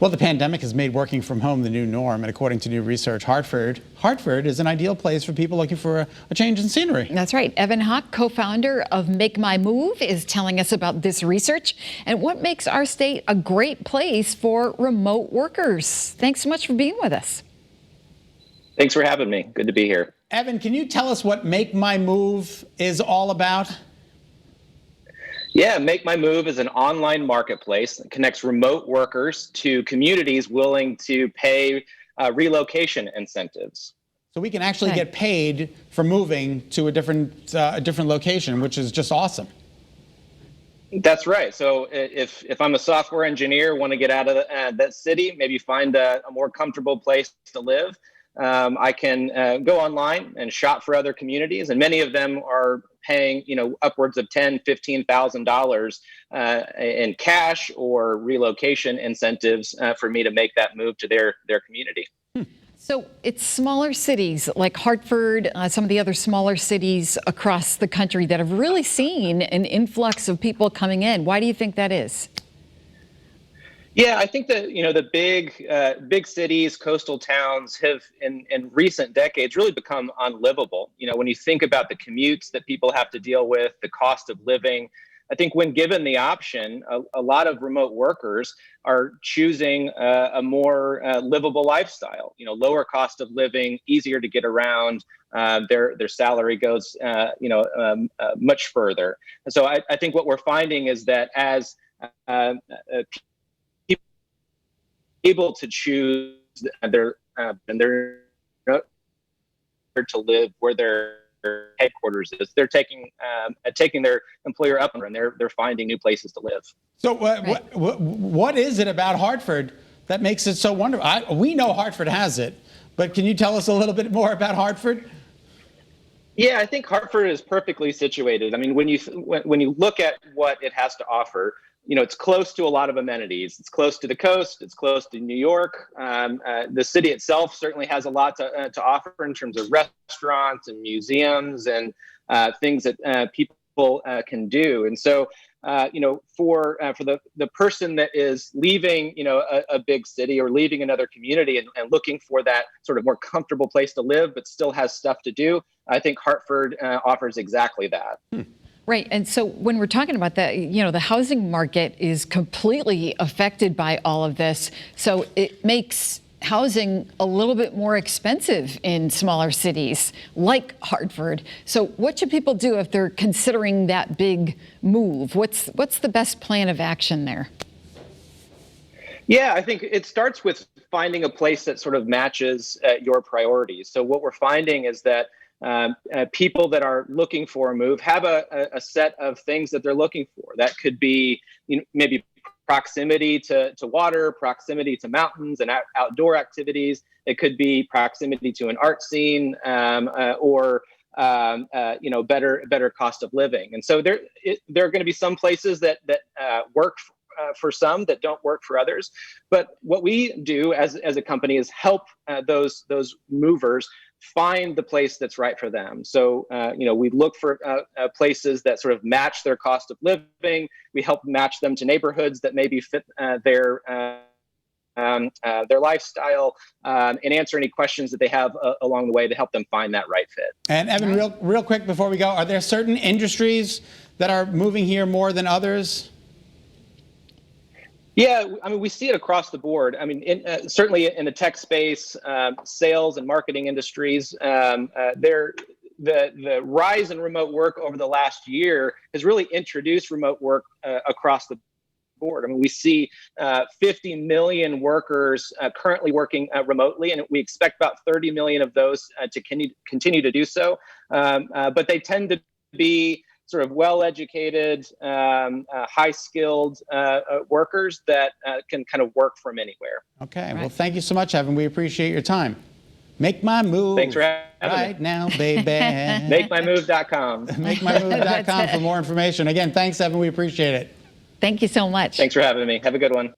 Well, the pandemic has made working from home the new norm, and according to new research, Hartford is an ideal place for people looking for a change in scenery. That's right. Evan Hock, co-founder of Make My Move, is telling us about this research and what makes our state a great place for remote workers. Thanks so much for being with us. Thanks for having me. Good to be here. Evan, can you tell us what Make My Move is all about? Yeah, Make My Move is an online marketplace that connects remote workers to communities willing to pay relocation incentives. So we can actually get paid for moving to a different location, which is just awesome. That's right. So if I'm a software engineer, want to get out of that city, maybe find a more comfortable place to live, I can go online and shop for other communities, and many of them are paying, upwards of $10,000, $15,000 in cash or relocation incentives for me to make that move to their community. So it's smaller cities like Hartford, some of the other smaller cities across the country that have really seen an influx of people coming in. Why do you think that is? Yeah, I think that, the big cities, coastal towns have in recent decades really become unlivable. When you think about the commutes that people have to deal with, the cost of living, I think when given the option, a lot of remote workers are choosing a more livable lifestyle, lower cost of living, easier to get around. Their salary goes, much further. And so I think what we're finding is that as able to choose their to live where their headquarters is, they're taking their employer up, and they're finding new places to live. So what is it about Hartford that makes it so wonderful? We know Hartford has it, but can you tell us a little bit more about Hartford? Yeah, I think Hartford is perfectly situated. I mean, when you look at what it has to offer, it's close to a lot of amenities. It's close to the coast. It's close to New York. The city itself certainly has a lot to offer in terms of restaurants and museums and things that people can do. And so, for the person that is leaving, a big city or leaving another community and looking for that sort of more comfortable place to live, but still has stuff to do, I think Hartford offers exactly that. Right. And so when we're talking about that, the housing market is completely affected by all of this. So it makes housing a little bit more expensive in smaller cities like Hartford. So what should people do if they're considering that big move? What's the best plan of action there? Yeah, I think it starts with finding a place that sort of matches your priorities. So what we're finding is that people that are looking for a move have a set of things that they're looking for. That could be, maybe proximity to water, proximity to mountains and outdoor activities. It could be proximity to an art scene, or better cost of living. And so there are going to be some places that work for some, that don't work for others. But what we do as a company is help those movers find the place that's right for them. So, we look for places that sort of match their cost of living. We help match them to neighborhoods that maybe fit their lifestyle, and answer any questions that they have along the way to help them find that right fit. And Evan, real quick before we go, are there certain industries that are moving here more than others? Yeah, I mean, we see it across the board. I mean, certainly in the tech space, sales and marketing industries, the rise in remote work over the last year has really introduced remote work across the board. I mean, we see 50 million workers currently working remotely, and we expect about 30 million of those to continue to do so. But they tend to be sort of well-educated, high-skilled workers that can kind of work from anywhere. Okay, well, thank you so much, Evan. We appreciate your time. Make my move. Thanks for having right me. Now, baby. MakeMyMove.com. MakeMyMove.com for more information. Again, thanks, Evan. We appreciate it. Thank you so much. Thanks for having me. Have a good one.